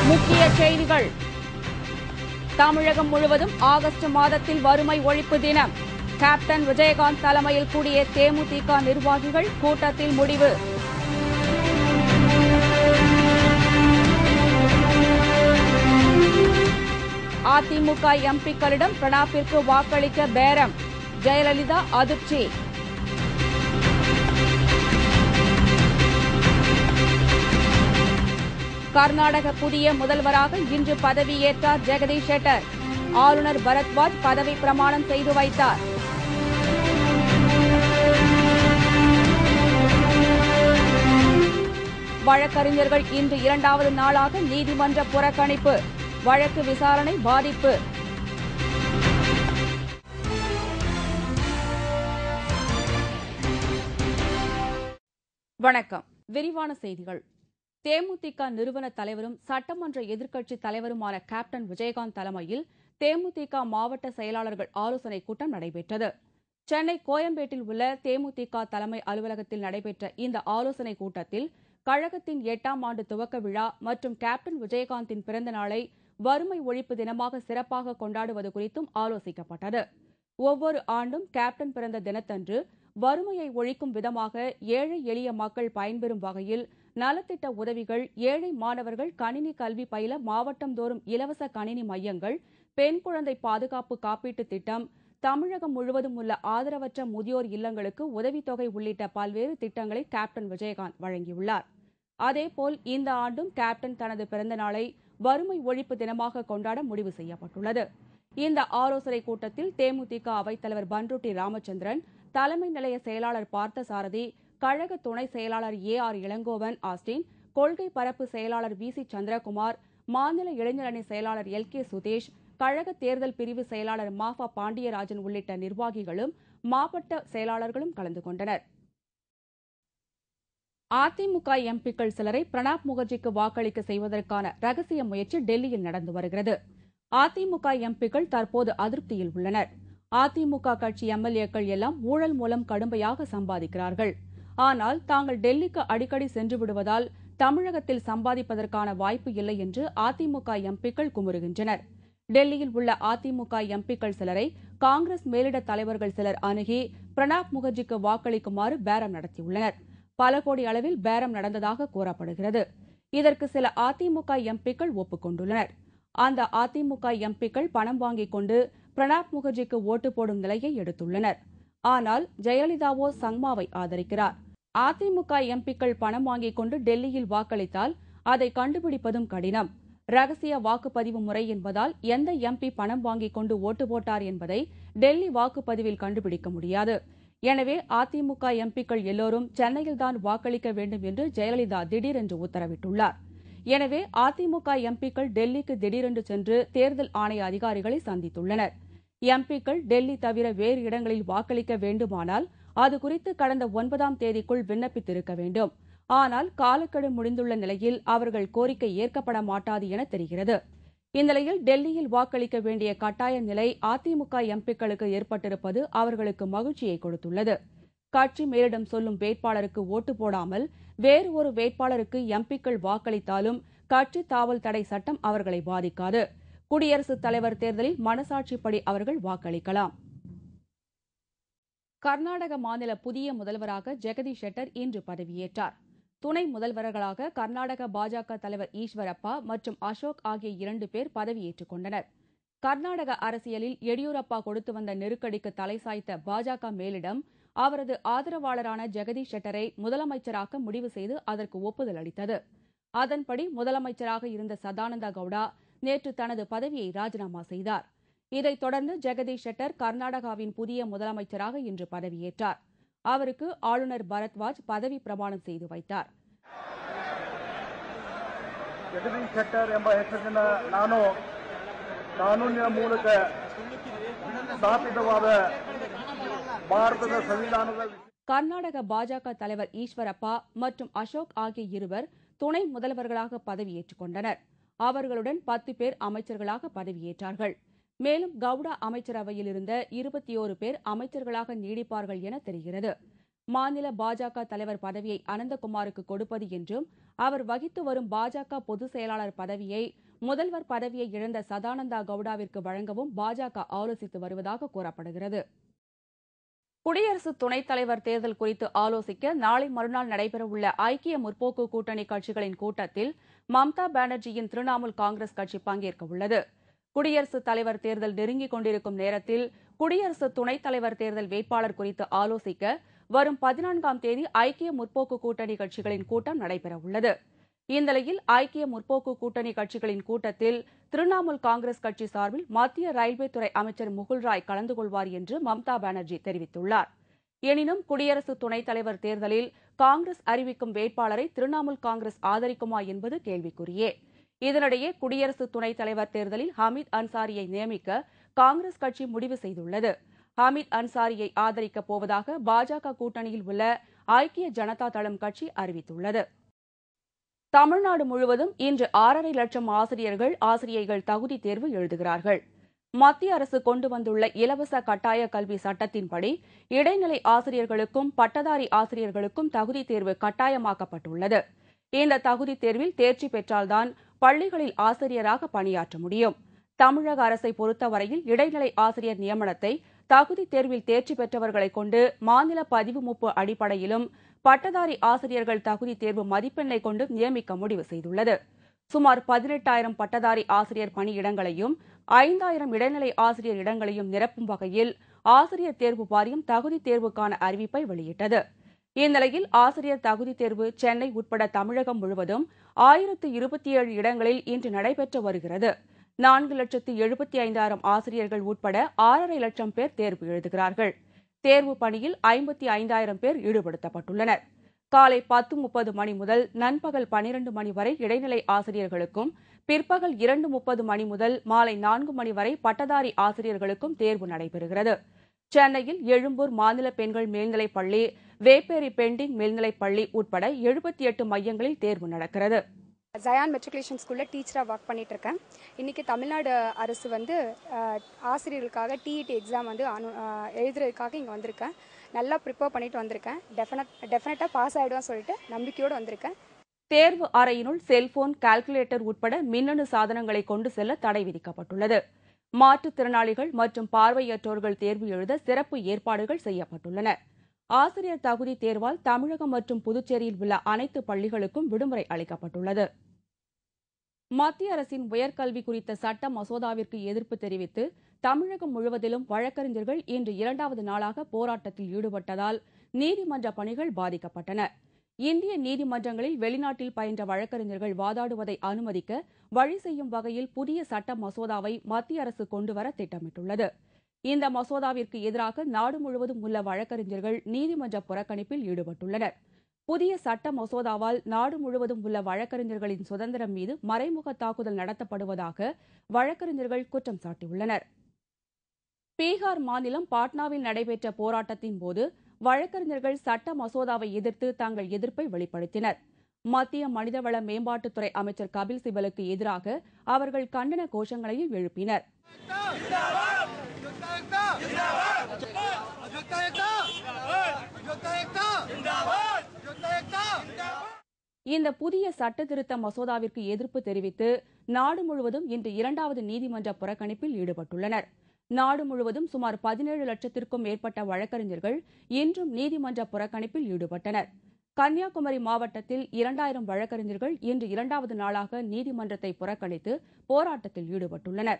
முக்கிய செய்திகள். தமிழகம் முழுவதும் ஆகஸ்ட் மாதத்தில் வறுமை ஒழிப்பு தினம். கேப்டன் விஜயகாந்த் தலைமையில் கூடிய தேமுதிக நிர்வாகிகள் கூட்டத்தில் முடிவு. அதிமுக எம்பிக்களிடம் பிரணாப்பிற்கு வாக்களிக்க பேரம். ஜெயலலிதா அதிர்ச்சி. கர்நாடக புதிய முதல்வராக இன்று பதவியேற்றார் ஜெகதீஷ் ஷெட்டர். ஆளுநர் பரத்வாஜ் பதவி பிரமாணம் செய்து வைத்தார். வழக்கறிஞர்கள் இன்று இரண்டாவது நாளாக நீதிமன்ற புறக்கணிப்பு. வழக்கு விசாரணை பாதிப்பு. வணக்கம். விரிவான செய்திகள். தேமுதிக நிறுவன தலைவரும் சட்டமன்ற எதிர்க்கட்சித் தலைவருமான கேப்டன் விஜயகாந்த் தலைமையில் தேமுதிக மாவட்ட செயலாளர்கள் ஆலோசனைக் கூட்டம் நடைபெற்றது. சென்னை கோயம்பேட்டில் உள்ள தேமுதிக தலைமை அலுவலகத்தில் நடைபெற்ற இந்த ஆலோசனைக் கூட்டத்தில் கழகத்தின் 8ஆம் ஆண்டு துவக்க விழா மற்றும் கேப்டன் விஜயகாந்தின் பிறந்த நாளை வறுமை ஒழிப்பு தினமாக சிறப்பாக கொண்டாடுவது குறித்தும் ஆலோசிக்கப்பட்டது. ஒவ்வொரு ஆண்டும் கேப்டன் பிறந்த தினத்தன்று வறுமையை ஒழிக்கும் விதமாக ஏழை எளிய மக்கள் பயன்பெறும் வகையில் நலத்திட்ட உதவிகள், ஏழை மாணவர்கள் கணினி கல்வி பயில மாவட்டந்தோறும் இலவச கணினி மையங்கள், பெண் குழந்தை பாதுகாப்பு காப்பீட்டுத் திட்டம், தமிழகம் முழுவதும் உள்ள ஆதரவற்ற முதியோர் இல்லங்களுக்கு உதவித்தொகை உள்ளிட்ட பல்வேறு திட்டங்களை கேப்டன் விஜயகாந்த் வழங்கியுள்ளார். அதேபோல் இந்த ஆண்டும் கேப்டன் தனது பிறந்த நாளை வறுமை ஒழிப்பு தினமாக கொண்டாட முடிவு செய்யப்பட்டுள்ளது. இந்த ஆலோசனைக் கூட்டத்தில் தேமுதிக அவைத்தலைவர் பண்ருட்டி ராமச்சந்திரன், தலைமை நிலைய செயலாளர் பார்த்தசாரதி, கழக துணை செயலாளர் ஏ.ஆர். இளங்கோவன் ஆஸ்டின், கொள்கை பரப்பு செயலாளர் வி.சி. சந்திரகுமார், மாநில இளைஞரணி செயலாளர் எல்.கே. சுதேஷ், கழக தேர்தல் பிரிவு செயலாளர் மா.ஃப. பாண்டியராஜன் உள்ளிட்ட நிர்வாகிகளும் மாவட்ட செயலாளர்களும் கலந்து கொண்டனர். அதிமுக எம்பிக்கள் சிலரை பிரணாப் முகர்ஜிக்கு வாக்களிக்க செய்வதற்கான ரகசிய முயற்சி டெல்லியில் நடந்து வருகிறது. அதிமுக எம்பிக்கள் தற்போது அதிருப்தியில் உள்ளனர். அதிமுக கட்சி எம்எல்ஏக்கள் எல்லாம் ஊழல் மூலம் கடுமையாக சம்பாதிக்கிறார்கள். ஆனால் தாங்கள் டெல்லிக்கு அடிக்கடி சென்று விடுவதால் தமிழகத்தில் சம்பாதிப்பதற்கான வாய்ப்பு இல்லை என்று அதிமுக எம்பிக்கள் குமுறுகின்றனர். டெல்லியில் உள்ள அதிமுக எம்பிக்கள் சிலரை காங்கிரஸ் மேலிட தலைவர்கள் சிலர் அணுகி பிரணாப் முகர்ஜிக்கு வாக்களிக்குமாறு பேரம் நடத்தியுள்ளனர். பல கோடி அளவில் பேரம் நடந்ததாக கூறப்படுகிறது. இதற்கு சில அதிமுக எம்பிக்கள் ஒப்புக் கொண்டுள்ளனர். அந்த அதிமுக எம்பிக்கள் பணம் வாங்கிக் கொண்டு பிரணாப் முகர்ஜிக்கு ஓட்டு போடும் நிலையை எடுத்துள்ளனர். ஆனால் ஜெயலலிதாவோ சங்மாவை ஆதரிக்கிறார். அதிமுக எம்பிக்கள் பணம் வாங்கிக் கொண்டு டெல்லியில் வாக்களித்தால் அதை கண்டுபிடிப்பதும் கடினம். ரகசிய வாக்குப்பதிவு முறை என்பதால் எந்த எம்பி பணம் வாங்கிக் கொண்டு ஓட்டு போட்டார் என்பதை டெல்லி வாக்குப்பதிவில் கண்டுபிடிக்க முடியாது. எனவே அதிமுக எம்பிக்கள் எல்லோரும் சென்னையில்தான் வாக்களிக்க வேண்டும் என்று ஜெயலலிதா திடீரென்று உத்தரவிட்டுள்ளார். எனவே அதிமுக எம்பிக்கள் டெல்லிக்கு திடீரென்று சென்று தேர்தல் ஆணைய அதிகாரிகளை சந்தித்துள்ளனர். எம்பிக்கள் டெல்லி தவிர வேறு இடங்களில் வாக்களிக்க வேண்டுமானால் அது குறித்து கடந்த 9ஆம் தேதிக்குள் விண்ணப்பித்திருக்க வேண்டும். ஆனால் காலக்கெடு முடிந்துள்ள நிலையில் அவர்கள் கோரிக்கை ஏற்கப்பட மாட்டாது என தெரிகிறது. இந்நிலையில் டெல்லியில் வாக்களிக்க வேண்டிய கட்டாய நிலை அதிமுக எம்பிக்களுக்கு ஏற்பட்டிருப்பது அவர்களுக்கு மகிழ்ச்சியை கொடுத்துள்ளது. கட்சி மேலிடம் சொல்லும் வேட்பாளருக்கு ஓட்டு போடாமல் வேறு ஒரு வேட்பாளருக்கு எம்பிக்கள் வாக்களித்தாலும் கட்சி தாவல் தடை சட்டம் அவர்களை பாதிக்காது. குடியரசுத் தலைவர் தேர்தலில் மனசாட்சிப்படி அவர்கள் வாக்களிக்கலாம். கர்நாடக மாநில புதிய முதல்வராக ஜெகதீஷ் ஷெட்டர் இன்று பதவியேற்றார். துணை முதல்வர்களாக கர்நாடக பாஜக தலைவர் ஈஸ்வரப்பா மற்றும் அசோக் ஆகிய 2 பேர் பதவியேற்றுக் கொண்டனர். கர்நாடக அரசியலில் எடியூரப்பா கொடுத்து வந்த நெருக்கடிக்கு தலை சாய்த்த பாஜக மேலிடம் அவரது ஆதரவாளரான ஜெகதீஷ் ஷெட்டரை முதலமைச்சராக்க முடிவு செய்து அதற்கு ஒப்புதல் அளித்தது. அதன்படி முதலமைச்சராக இருந்த சதானந்த கவுடா நேற்று தனது பதவியை ராஜினாமா செய்தார். இதைத் தொடர்ந்து ஜெகதீஷ் ஷெட்டர் கர்நாடகாவின் புதிய முதலமைச்சராக இன்று பதவியேற்றார். அவருக்கு ஆளுநர் பரத்வாஜ் பதவி பிரமாணம் செய்து வைத்தார். ಜಗದೀಶ್ ಶೆಟ್ಟರ್ ಎಂಬ ಹೆಸರಿನ ನಾನು ಕಾನೂನಿನ ಮೂಲಕ ಸ್ಥಾಪಿತವಾದ ಭಾರತದ ಸಂವಿಧಾನದ கர்நாடக பாஜக தலைவர் ஈஸ்வரப்பா மற்றும் அசோக் ஆகிய இருவர் துணை முதல்வர்களாக பதவியேற்றுக் கொண்டனர். அவர்களுடன் 10 பேர் அமைச்சர்களாக பதவியேற்றார்கள். மேலும் கவுடா அமைச்சரவையில் இருந்த 21 பேர் அமைச்சர்களாக நீடிப்பார்கள் என தெரிகிறது. மாநில பாஜக தலைவர் பதவியை அனந்தகுமாருக்கு கொடுப்பது என்றும் அவர் வகித்து வரும் பாஜக பொதுச் செயலாளர் பதவியை முதல்வர் பதவியை இழந்த சதானந்தா கவுடாவிற்கு வழங்கவும் பாஜக ஆலோசித்து வருவதாக கூறப்படுகிறது. குடியரசு துணைத் தலைவர் தேர்தல் குறித்து ஆலோசிக்க நாளை மறுநாள் நடைபெறவுள்ள ஐக்கிய முற்போக்கு கூட்டணி கட்சிகளின் கூட்டத்தில் மம்தா பானர்ஜியின் திரிணாமுல் காங்கிரஸ் கட்சி பங்கேற்க உள்ளது. குடியரசுத் தலைவர் தேர்தல் நெருங்கிக் கொண்டிருக்கும் நேரத்தில் குடியரசு துணைத் தலைவர் தேர்தல் வேட்பாளர் குறித்து ஆலோசிக்க வரும் 14ஆம் தேதி ஐக்கிய முற்போக்கு கூட்டணி கட்சிகளின் கூட்டம் நடைபெறவுள்ளது. இந்நிலையில் ஐக்கிய முற்போக்கு கூட்டணி கட்சிகளின் கூட்டத்தில் திரிணாமுல் காங்கிரஸ் கட்சி சார்பில் மத்திய ரயில்வே துறை அமைச்சர் முகுல் ராய் கலந்து கொள்வார் என்று மம்தா பானர்ஜி தெரிவித்துள்ளார். எனினும் குடியரசு துணைத் தலைவர் தேர்தலில் காங்கிரஸ் அறிவிக்கும் வேட்பாளரை திரிணாமுல் காங்கிரஸ் ஆதரிக்குமா என்பது கேள்விக்குறியே. இதனிடையே குடியரசு துணைத் தலைவர் தேர்தலில் ஹமீத் அன்சாரியை நியமிக்க காங்கிரஸ் கட்சி முடிவு செய்துள்ளது. ஹமீத் அன்சாரியை ஆதரிக்கப் போவதாக பாஜக கூட்டணியில் உள்ள ஐக்கிய ஜனதா தளம் கட்சி அறிவித்துள்ளது. தமிழ்நாடு முழுவதும் இன்று 6.5 லட்சம் ஆசிரியைகள் தகுதி தேர்வு எழுதுகிறார்கள். மத்திய அரசு கொண்டு வந்துள்ள இலவச கட்டாய கல்வி சட்டத்தின்படி இடைநிலை ஆசிரியர்களுக்கும் பட்டதாரி ஆசிரியர்களுக்கும் தகுதி தேர்வு கட்டாயமாக்கப்பட்டுள்ளது. இந்த தகுதி தேர்வில் தேர்ச்சி பெற்றால்தான் பள்ளிகளில் ஆசிரியராக பணியாற்ற முடியும். தமிழக அரசை பொறுத்தவரையில் இடைநிலை ஆசிரியர் நியமனத்தை தகுதி தேர்வில் தேர்ச்சி பெற்றவர்களை கொண்டு மாநில பதிவு மூப்பு அடிப்படையிலும் பட்டதாரி ஆசிரியர்கள் தகுதி தேர்வு மதிப்பெண்ணை கொண்டு நியமிக்க முடிவு செய்துள்ளது. சுமார் 18,000 பட்டதாரி ஆசிரியர் பணியிடங்களையும் 5,000 இடைநிலை ஆசிரியர் இடங்களையும் நிரப்பும் வகையில் ஆசிரியர் தேர்வு வாரியம் தகுதி தேர்வுக்கான அறிவிப்பை வெளியிட்டது. இந்நிலையில் ஆசிரியர் தகுதி தேர்வு சென்னை உட்பட தமிழகம் முழுவதும் 1027 இடங்களில் இன்று நடைபெற்று வருகிறது. 4,75,000 ஆசிரியர்கள் உட்பட 6.5 லட்சம் பேர் தேர்வு எழுதுகிறார்கள். தேர்வு பணியில் 55,000 பேர் ஈடுபடுத்தப்பட்டுள்ளனர். காலை 10:30 மணி முதல் நண்பகல் 12 மணி வரை இடைநிலை ஆசிரியர்களுக்கும் பிற்பகல் 2:30 மணி முதல் மாலை 4 மணி வரை பட்டதாரி ஆசிரியர்களுக்கும் தேர்வு நடைபெறுகிறது. சென்னையில் எழும்பூர் மாநில பெண்கள் மேல்நிலைப் பள்ளி, வேப்பேரி பெண்டிங் மேல்நிலைப் பள்ளி உட்பட 78 மையங்களில் தேர்வு நடக்கிறது. ஜயான் மெட்ரிகுலேஷன் ஸ்கூலில் டீச்சராக ஒர்க் பண்ணிட்டு இருக்கேன். இன்றைக்கி தமிழ்நாடு அரசு ஆசிரியர்களுக்காக டிஇடி எக்ஸாம் எழுதுறதுக்காக இங்கே வந்திருக்கேன். நல்லா ப்ரிப்பேர் பண்ணிட்டு வந்திருக்கேன். டெஃபினட்டாக பாஸ் ஆகிடுவேன்னு சொல்லிட்டு நம்பிக்கையோடு வந்திருக்கேன். தேர்வு அறையினுள் செல்போன், கால்குலேட்டர் உட்பட மின்னணு சாதனங்களை கொண்டு செல்ல தடை விதிக்கப்பட்டுள்ளது. மாற்றுத்திறனாளிகள் மற்றும் பார்வையற்றோர்கள் தேர்வு எழுத சிறப்பு ஏற்பாடுகள் செய்யப்பட்டுள்ளன. ஆசிரியர் தகுதி தேர்வால் தமிழகம் மற்றும் புதுச்சேரியில் உள்ள அனைத்து பள்ளிகளுக்கும் விடுமுறை அளிக்கப்பட்டுள்ளது. மத்திய அரசின் உயர்கல்வி குறித்த சட்ட மசோதாவிற்கு எதிர்ப்பு தெரிவித்து தமிழகம் முழுவதிலும் வழக்கறிஞர்கள் இன்று 2வது நாளாக போராட்டத்தில் ஈடுபட்டதால் நீதிமன்ற பணிகள் பாதிக்கப்பட்டன. இந்திய நீதிமன்றங்களில் வெளிநாட்டில் பயின்ற வழக்கறிஞர்கள் வாதாடுவதை அனுமதிக்க வழி செய்யும் வகையில் புதிய சட்ட மசோதாவை மத்திய அரசு கொண்டுவர திட்டமிட்டுள்ளது. இந்த மசோதாவிற்கு எதிராக நாடு முழுவதும் உள்ள வழக்கறிஞர்கள் நீதிமன்ற புறக்கணிப்பில் ஈடுபட்டுள்ளனர். புதிய சட்ட மசோதாவால் நாடு முழுவதும் உள்ள வழக்கறிஞர்களின் சுதந்திரம் மீது மறைமுக தாக்குதல் நடத்தப்படுவதாக வழக்கறிஞர்கள் குற்றம் சாட்டியுள்ளனர். பீகார் மாநிலம் பாட்னாவில் நடைபெற்ற போராட்டத்தின் போது வழக்கறிஞர்கள் சட்ட மசோதாவை எதிர்த்து தங்கள் எதிர்ப்பை வெளிப்படுத்தினர். மத்திய மனிதவள மேம்பாட்டுத்துறை அமைச்சர் கபில் சிபலுக்கு எதிராக அவர்கள் கண்டன கோஷங்களையும் எழுப்பினர். இந்த புதிய சட்ட திருத்த மசோதாவிற்கு எதிர்ப்பு தெரிவித்து நாடு முழுவதும் இன்று 2வது நீதிமன்ற புறக்கணிப்பில் ஈடுபட்டுள்ளனர். நாடு முழுவதும் சுமார் 17 லட்சத்திற்கும் மேற்பட்ட வழக்கறிஞர்கள் இன்றும் நீதிமன்ற புறக்கணிப்பில் ஈடுபட்டனர். கன்னியாகுமரி மாவட்டத்தில் 2000 வழக்கறிஞர்கள் இன்று 2வது நாளாக நீதிமன்றத்தை புறக்கணித்து போராட்டத்தில் ஈடுபட்டுள்ளனர்.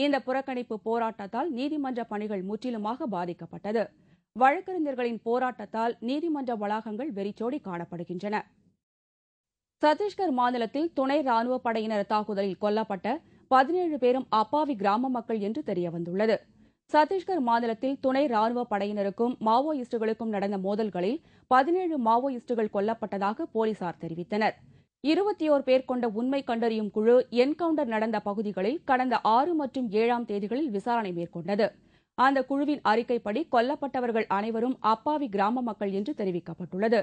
இந்த புறக்கணிப்பு போராட்டத்தால் நீதிமன்ற பணிகள் முற்றிலுமாக பாதிக்கப்பட்டது. வழக்கறிஞர்களின் போராட்டத்தால் நீதிமன்ற வளாகங்கள் வெறிச்சோடி காணப்படுகின்றன. சத்தீஸ்கர் மாநிலத்தில் துணை ராணுவப் படையினர் தாக்குதலில் கொல்லப்பட்ட 17 பேரும் அப்பாவி கிராம மக்கள் என்று தெரியவந்துள்ளது. சத்தீஸ்கர் மாநிலத்தில் துணை ராணுவப் படையினருக்கும் மாவோயிஸ்டுகளுக்கும் நடந்த மோதல்களில் 17 மாவோயிஸ்டுகள் கொல்லப்பட்டதாக போலீசார் தெரிவித்தனர். 21 பேர் கொண்ட உண்மை கண்டறியும் குழு என்கவுண்டர் நடந்த பகுதிகளில் கடந்த 6 மற்றும் 7ஆம் தேதிகளில் விசாரணை மேற்கொண்டது. அந்த குழுவின் அறிக்கைப்படி கொல்லப்பட்டவர்கள் அனைவரும் அப்பாவி கிராம மக்கள் என்று தெரிவிக்கப்பட்டுள்ளது.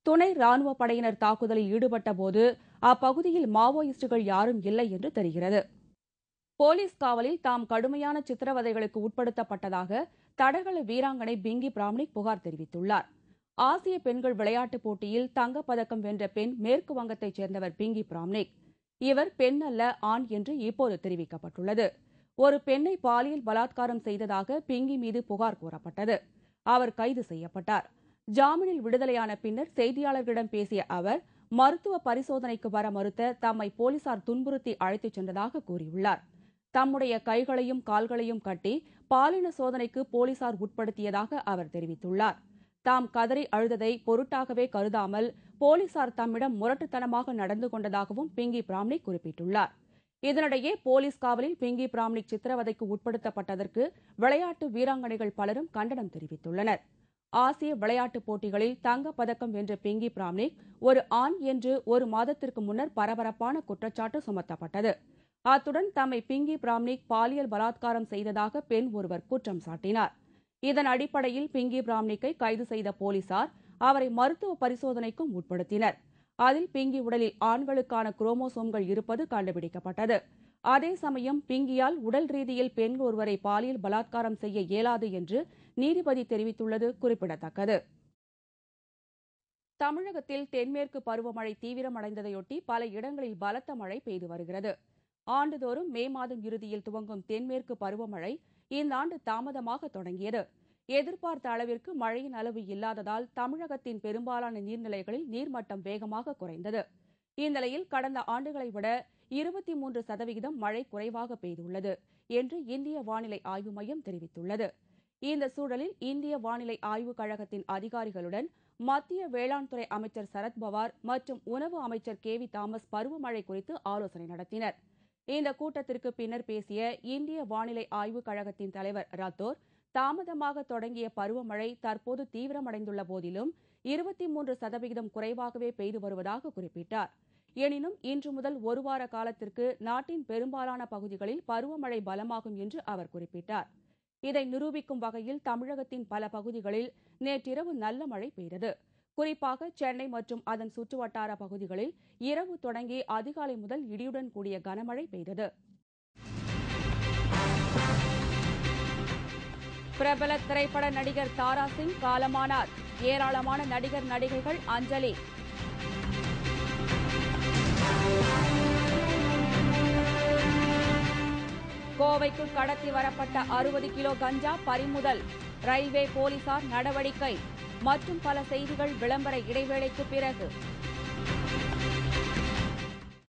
துணை ராணுவப் படையினர் தாக்குதலில் ஈடுபட்ட போது அப்பகுதியில் மாவோயிஸ்டுகள் யாரும் இல்லை என்று தெரிகிறது. போலீஸ் காவலில் தாம் கடுமையான சித்திரவதைகளுக்கு உட்படுத்தப்பட்டதாக தடகள வீராங்கனை பிங்கி பிராமணிக் புகார் தெரிவித்துள்ளார். ஆசிய பெண்கள் விளையாட்டுப் போட்டியில் தங்கப்பதக்கம் வென்ற பெண் மேற்கு வங்கத்தைச் சேர்ந்தவர் பிங்கி பிராம்னிக். இவர் பெண் அல்ல, ஆண் என்று இப்போது தெரிவிக்கப்பட்டுள்ளது. ஒரு பெண்ணை பாலியல் பலாத்காரம் செய்ததாக பிங்கி மீது புகார் கூறப்பட்டது. அவர் கைது செய்யப்பட்டார். ஜாமீனில் விடுதலையான பின்னர் செய்தியாளர்களிடம் பேசிய அவர், மருத்துவ பரிசோதனைக்கு வர மறுத்த தம்மை போலீசார் துன்புறுத்தி அழைத்துச் சென்றதாக கூறியுள்ளார். தம்முடைய கைகளையும் கால்களையும் கட்டி பாலின சோதனைக்கு போலீசார் உட்படுத்தியதாக அவர் தெரிவித்துள்ளார். தாம் கதறி அழுததை பொருட்டாகவே கருதாமல் போலீசார் தம்மிடம் முரட்டுத்தனமாக நடந்து கொண்டதாகவும் பிங்கி பிராம்னிக் குறிப்பிட்டுள்ளார். இதனிடையே போலீஸ் காவலில் பிங்கி பிராம்னிக் சித்திரவதைக்கு உட்படுத்தப்பட்டதற்கு விளையாட்டு வீராங்கனைகள் பலரும் கண்டனம் தெரிவித்துள்ளனர். ஆசிய விளையாட்டுப் போட்டிகளில் தங்கப்பதக்கம் வென்ற பிங்கி பிராம்னிக் ஒரு ஆண் என்று ஒரு மாதத்திற்கு முன்னர் பரபரப்பான குற்றச்சாட்டு சுமத்தப்பட்டது. அத்துடன் தம்மை பிங்கி பிராம்னிக் பாலியல் பலாத்காரம் செய்ததாக பெண் ஒருவர் குற்றம் சாட்டினார். இதன் அடிப்படையில் பிங்கி பிராம்னிக்கை கைது செய்த போலீசார் அவரை மருத்துவ பரிசோதனைக்கும் உட்படுத்தினர். அதில் பிங்கி உடலில் ஆண்களுக்கான குரோமோசோம்கள் இருப்பது கண்டுபிடிக்கப்பட்டது. அதே சமயம் பிங்கியால் உடல் ரீதியில் பெண் ஒருவரை பாலியல் பலாத்காரம் செய்ய இயலாது என்று நீதிபதி தெரிவித்துள்ளது குறிப்பிடத்தக்கது. தமிழகத்தில் தென்மேற்கு பருவமழை தீவிரமடைந்ததையொட்டி பல இடங்களில் பலத்த மழை பெய்து வருகிறது. ஆண்டுதோறும் மே மாதம் இறுதியில் துவங்கும் தென்மேற்கு பருவமழை இந்த ஆண்டு தாமதமாக தொடங்கியது. எதிர்பார்த்த அளவிற்கு மழையின் அளவு இல்லாததால் தமிழகத்தின் பெரும்பாலான நீர்நிலைகளில் நீர்மட்டம் வேகமாக குறைந்தது. இந்நிலையில் கடந்த ஆண்டுகளை விட 23% மழை குறைவாக பெய்துள்ளது என்று இந்திய வானிலை ஆய்வு மையம் தெரிவித்துள்ளது. இந்த சூழலில் இந்திய வானிலை ஆய்வுக் கழகத்தின் அதிகாரிகளுடன் மத்திய வேளாண் துறை அமைச்சர் சரத்பவார் மற்றும் உணவு அமைச்சர் KV தாமஸ் பருவமழை குறித்து ஆலோசனை நடத்தினர். இந்த கூட்டத்திற்கு பின்னர் பேசிய இந்திய வானிலை ஆய்வுக் கழகத்தின் தலைவர் ராத்தோர், தாமதமாக தொடங்கிய பருவமழை தற்போது தீவிரமடைந்துள்ள போதிலும் 23% குறைவாகவே பெய்து வருவதாக குறிப்பிட்டார். எனினும் இன்று முதல் ஒரு வார காலத்திற்கு நாட்டின் பெரும்பாலான பகுதிகளில் பருவமழை பலமாகும் என்று அவர் குறிப்பிட்டார். இதை நிரூபிக்கும் வகையில் தமிழகத்தின் பல பகுதிகளில் நேற்றிரவு நல்ல மழை பெய்தது. குறிப்பாக சென்னை மற்றும் அதன் சுற்றுவட்டார பகுதிகளில் இரவு தொடங்கி அதிகாலை முதல் இடியுடன் கூடிய கனமழை பெய்தது. பிரபல திரைப்பட நடிகர் தாரா சிங் காலமானார். ஏராளமான நடிகர் நடிகைகள் அஞ்சலி. கோவைக்கு கடத்தி வரப்பட்ட 60 கிலோ கஞ்சா பறிமுதல். ரயில்வே போலீசார் நடவடிக்கை. மற்றும் பல செய்திகள் விளம்பர இடைவேளைக்கு பிறகு.